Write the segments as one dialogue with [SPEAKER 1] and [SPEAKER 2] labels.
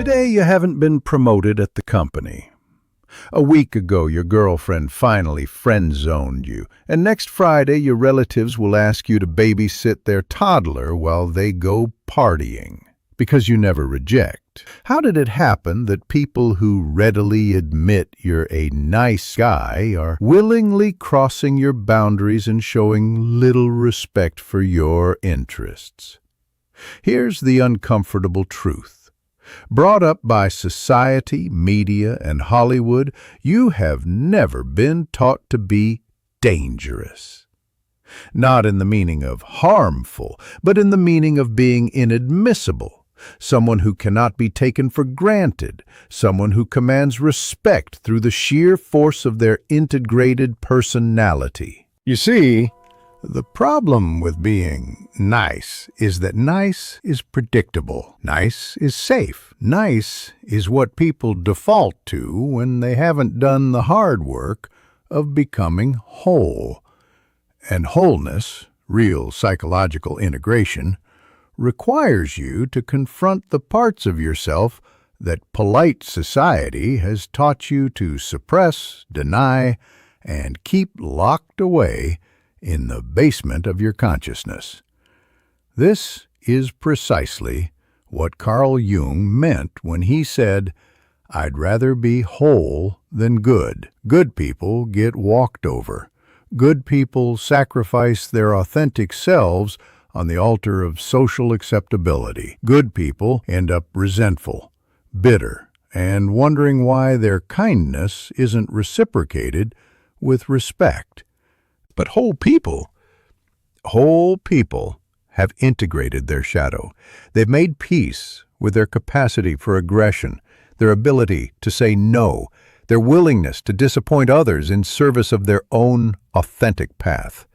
[SPEAKER 1] Today you haven't been promoted at the company. A week ago your girlfriend finally friend-zoned you, and next Friday your relatives will ask you to babysit their toddler while they go partying, because you never reject. How did it happen that people who readily admit you're a nice guy are willingly crossing your boundaries and showing little respect for your interests? Here's the uncomfortable truth. Brought up by society, media, and Hollywood, you have never been taught to be dangerous. Not in the meaning of harmful, but in the meaning of being inadmissible. Someone who cannot be taken for granted. Someone who commands respect through the sheer force of their integrated personality. You see, the problem with being nice is that nice is predictable. Nice is safe. Nice is what people default to when they haven't done the hard work of becoming whole. And wholeness, real psychological integration, requires you to confront the parts of yourself that polite society has taught you to suppress, deny, and keep locked away in the basement of your consciousness. This is precisely what Carl Jung meant when he said, "I'd rather be whole than good." Good people get walked over. Good people sacrifice their authentic selves on the altar of social acceptability. Good people end up resentful, bitter, and wondering why their kindness isn't reciprocated with respect. But whole people have integrated their shadow. They've made peace with their capacity for aggression, their ability to say no, their willingness to disappoint others in service of their own authentic path.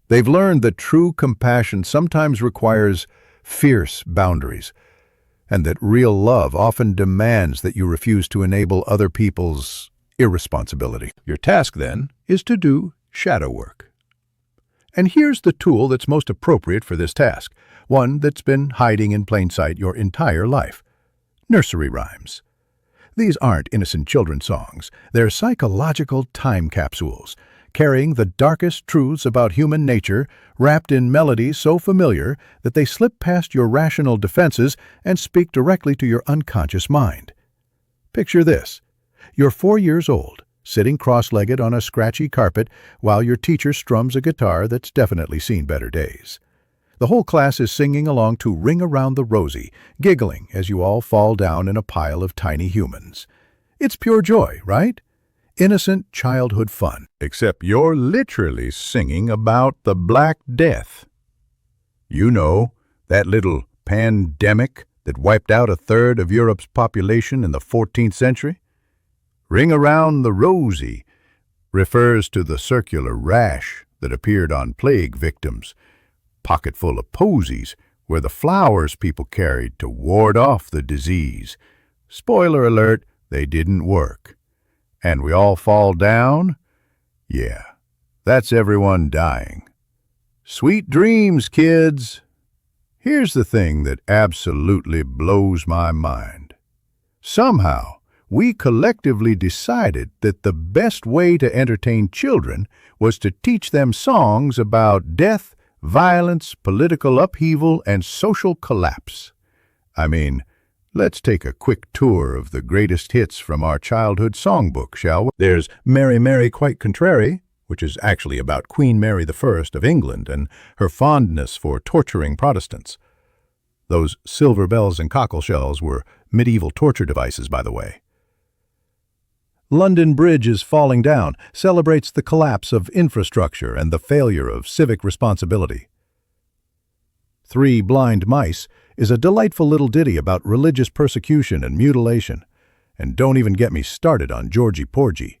[SPEAKER 1] They've learned that true compassion sometimes requires fierce boundaries, and that real love often demands that you refuse to enable other people's irresponsibility. Your task, then, is to do shadow work. And here's the tool that's most appropriate for this task, one that's been hiding in plain sight your entire life: nursery rhymes. These aren't innocent children's songs. They're psychological time capsules, carrying the darkest truths about human nature, wrapped in melodies so familiar that they slip past your rational defenses and speak directly to your unconscious mind. Picture this. You're 4 years old, sitting cross-legged on a scratchy carpet while your teacher strums a guitar that's definitely seen better days. The whole class is singing along to Ring Around the Rosie, giggling as you all fall down in a pile of tiny humans. It's pure joy, right? Innocent childhood fun. Except you're literally singing about the Black Death. You know, that little pandemic that wiped out a third of Europe's population in the 14th century? Ring Around the Rosie refers to the circular rash that appeared on plague victims, pocketful of posies were the flowers people carried to ward off the disease. Spoiler alert, they didn't work. And we all fall down? Yeah, that's everyone dying. Sweet dreams, kids. Here's the thing that absolutely blows my mind. Somehow, we collectively decided that the best way to entertain children was to teach them songs about death, violence, political upheaval, and social collapse. I mean, let's take a quick tour of the greatest hits from our childhood songbook, shall we? There's Mary, Mary, Quite Contrary, which is actually about Queen Mary I of England and her fondness for torturing Protestants. Those silver bells and cockleshells were medieval torture devices, by the way. London Bridge is Falling Down celebrates the collapse of infrastructure and the failure of civic responsibility. Three Blind Mice is a delightful little ditty about religious persecution and mutilation. And don't even get me started on Georgie Porgie.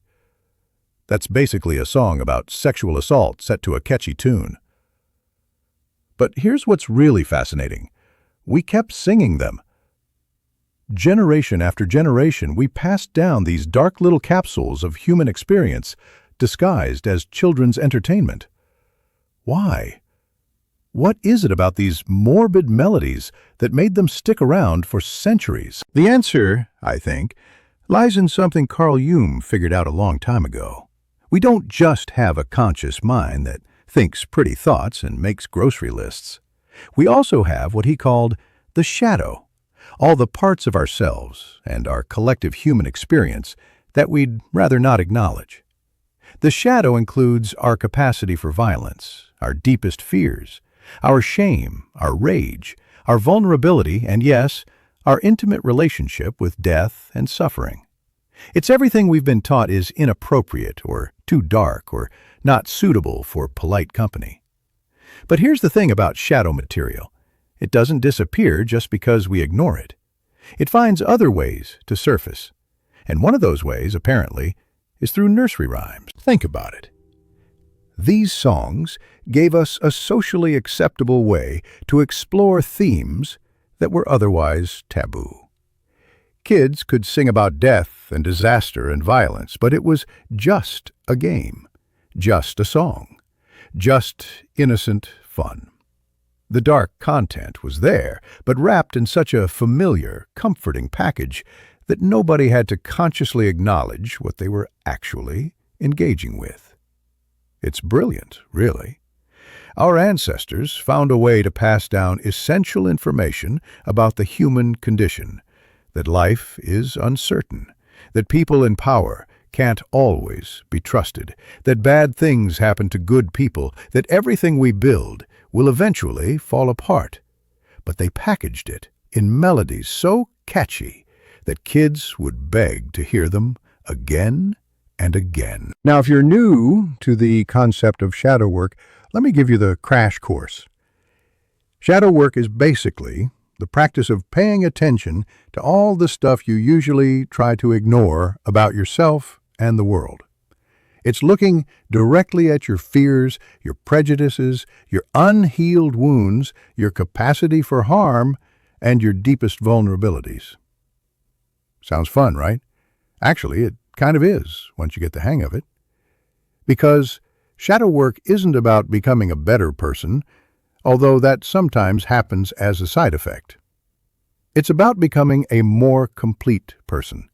[SPEAKER 1] That's basically a song about sexual assault set to a catchy tune. But here's what's really fascinating. We kept singing them. Generation after generation, we passed down these dark little capsules of human experience disguised as children's entertainment. Why? What is it about these morbid melodies that made them stick around for centuries? The answer, I think, lies in something Carl Jung figured out a long time ago. We don't just have a conscious mind that thinks pretty thoughts and makes grocery lists. We also have what he called the shadow, all the parts of ourselves and our collective human experience that we'd rather not acknowledge. The shadow includes our capacity for violence, our deepest fears, our shame, our rage, our vulnerability, and yes, our intimate relationship with death and suffering. It's everything we've been taught is inappropriate or too dark or not suitable for polite company. But here's the thing about shadow material. It doesn't disappear just because we ignore it. It finds other ways to surface. And one of those ways, apparently, is through nursery rhymes. Think about it. These songs gave us a socially acceptable way to explore themes that were otherwise taboo. Kids could sing about death and disaster and violence, but it was just a game, just a song, just innocent fun. The dark content was there, but wrapped in such a familiar, comforting package that nobody had to consciously acknowledge what they were actually engaging with. It's brilliant, really. Our ancestors found a way to pass down essential information about the human condition, that life is uncertain, that people in power can't always be trusted, that bad things happen to good people, that everything we build will eventually fall apart. But they packaged it in melodies so catchy that kids would beg to hear them again and again. Now, if you're new to the concept of shadow work, let me give you the crash course. Shadow work is basically the practice of paying attention to all the stuff you usually try to ignore about yourself and the world. It's looking directly at your fears, your prejudices, your unhealed wounds, your capacity for harm, and your deepest vulnerabilities. Sounds fun, right? Actually, it kind of is, once you get the hang of it. Because shadow work isn't about becoming a better person, although that sometimes happens as a side effect. It's about becoming a more complete person.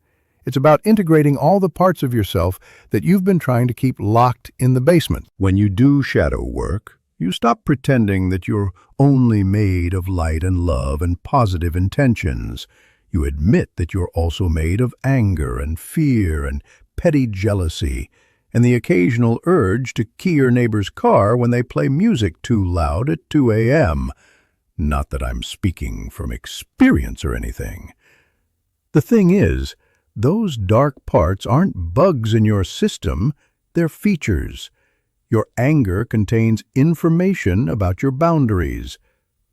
[SPEAKER 1] It's about integrating all the parts of yourself that you've been trying to keep locked in the basement. When you do shadow work, you stop pretending that you're only made of light and love and positive intentions. You admit that you're also made of anger and fear and petty jealousy and the occasional urge to key your neighbor's car when they play music too loud at 2 a.m. Not that I'm speaking from experience or anything. The thing is, those dark parts aren't bugs in your system, they're features. Your anger contains information about your boundaries.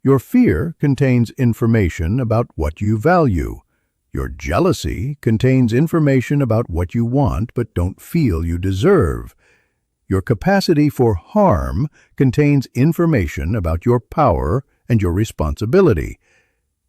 [SPEAKER 1] Your fear contains information about what you value. Your jealousy contains information about what you want but don't feel you deserve. Your capacity for harm contains information about your power and your responsibility.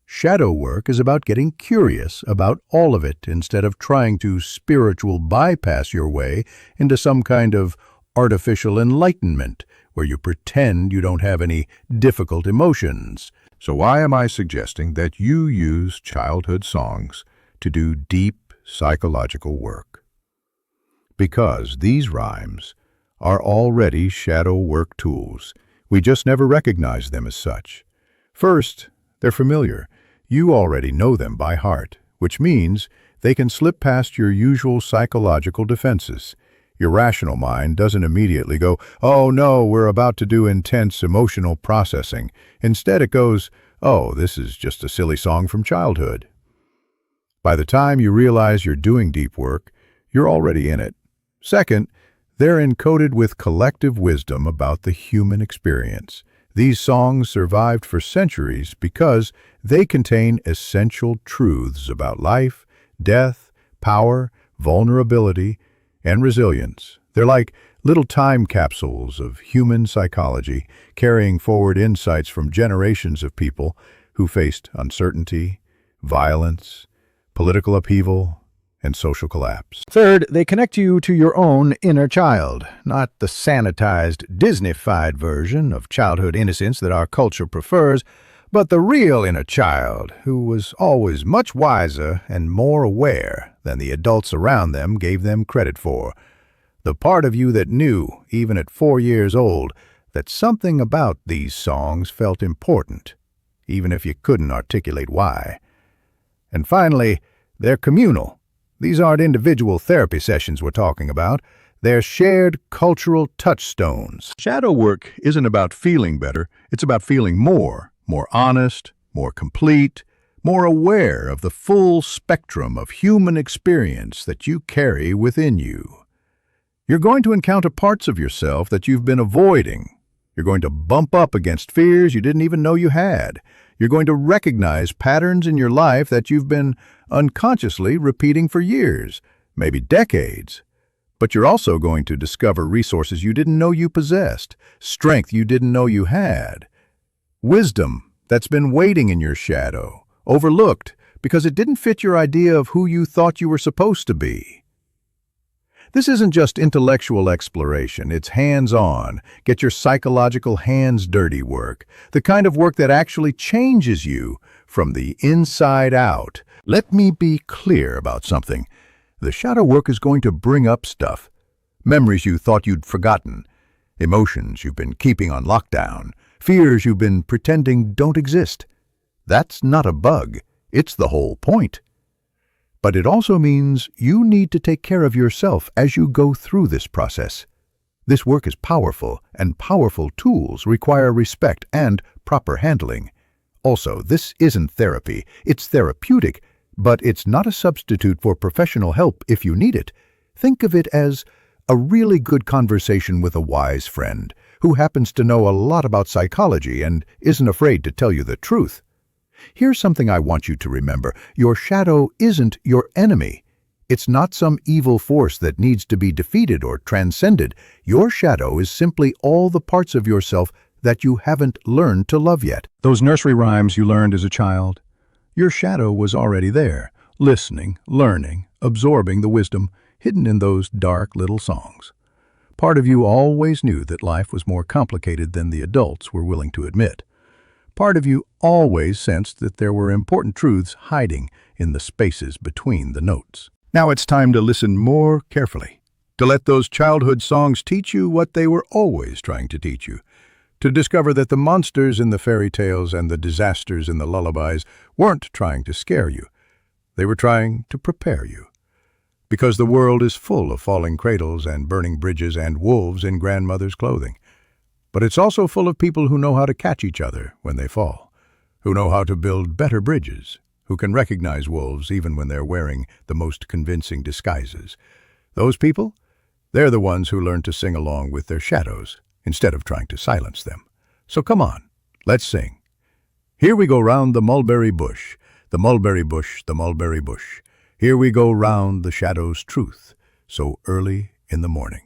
[SPEAKER 1] Shadow work is about getting curious about all of it instead of trying to spiritual bypass your way into some kind of artificial enlightenment where you pretend you don't have any difficult emotions. So why am I suggesting that you use childhood songs to do deep psychological work? Because these rhymes are already shadow work tools. We just never recognize them as such. First, they're familiar. You already know them by heart, which means they can slip past your usual psychological defenses. Your rational mind doesn't immediately go, "Oh no, we're about to do intense emotional processing." Instead it goes, "Oh, this is just a silly song from childhood." By the time you realize you're doing deep work, you're already in it. Second, they're encoded with collective wisdom about the human experience. These songs survived for centuries because they contain essential truths about life, death, power, vulnerability, and resilience. They're like little time capsules of human psychology, carrying forward insights from generations of people who faced uncertainty, violence, political upheaval, and social collapse.
[SPEAKER 2] Third, they connect you to your own inner child, not the sanitized, Disney-fied version of childhood innocence that our culture prefers, but the real inner child, who was always much wiser and more aware than the adults around them gave them credit for. The part of you that knew, even at 4 years old, that something about these songs felt important, even if you couldn't articulate why. And finally, they're communal. These aren't individual therapy sessions we're talking about. They're shared cultural touchstones.
[SPEAKER 1] Shadow work isn't about feeling better. It's about feeling more honest, more complete, more aware of the full spectrum of human experience that you carry within you. You're going to encounter parts of yourself that you've been avoiding. You're going to bump up against fears you didn't even know you had. You're going to recognize patterns in your life that you've been unconsciously repeating for years, maybe decades. But you're also going to discover resources you didn't know you possessed, strength you didn't know you had, wisdom that's been waiting in your shadow, overlooked because it didn't fit your idea of who you thought you were supposed to be. This isn't just intellectual exploration, it's hands-on, get your psychological hands dirty work, the kind of work that actually changes you from the inside out. Let me be clear about something. The shadow work is going to bring up stuff, memories you thought you'd forgotten, emotions you've been keeping on lockdown, fears you've been pretending don't exist. That's not a bug, it's the whole point. But it also means you need to take care of yourself as you go through this process. This work is powerful, and powerful tools require respect and proper handling. Also, this isn't therapy, it's therapeutic, but it's not a substitute for professional help if you need it. Think of it as a really good conversation with a wise friend who happens to know a lot about psychology and isn't afraid to tell you the truth. Here's something I want you to remember. Your shadow isn't your enemy. It's not some evil force that needs to be defeated or transcended. Your shadow is simply all the parts of yourself that you haven't learned to love yet. Those nursery rhymes you learned as a child, your shadow was already there, listening, learning, absorbing the wisdom hidden in those dark little songs. Part of you always knew that life was more complicated than the adults were willing to admit. Part of you always sensed that there were important truths hiding in the spaces between the notes. Now it's time to listen more carefully, to let those childhood songs teach you what they were always trying to teach you, to discover that the monsters in the fairy tales and the disasters in the lullabies weren't trying to scare you. They were trying to prepare you. Because the world is full of falling cradles and burning bridges and wolves in grandmother's clothing. But it's also full of people who know how to catch each other when they fall, who know how to build better bridges, who can recognize wolves even when they're wearing the most convincing disguises. Those people, they're the ones who learn to sing along with their shadows instead of trying to silence them. So come on, let's sing. Here we go round the mulberry bush, the mulberry bush, the mulberry bush. Here we go round the shadow's truth, so early in the morning.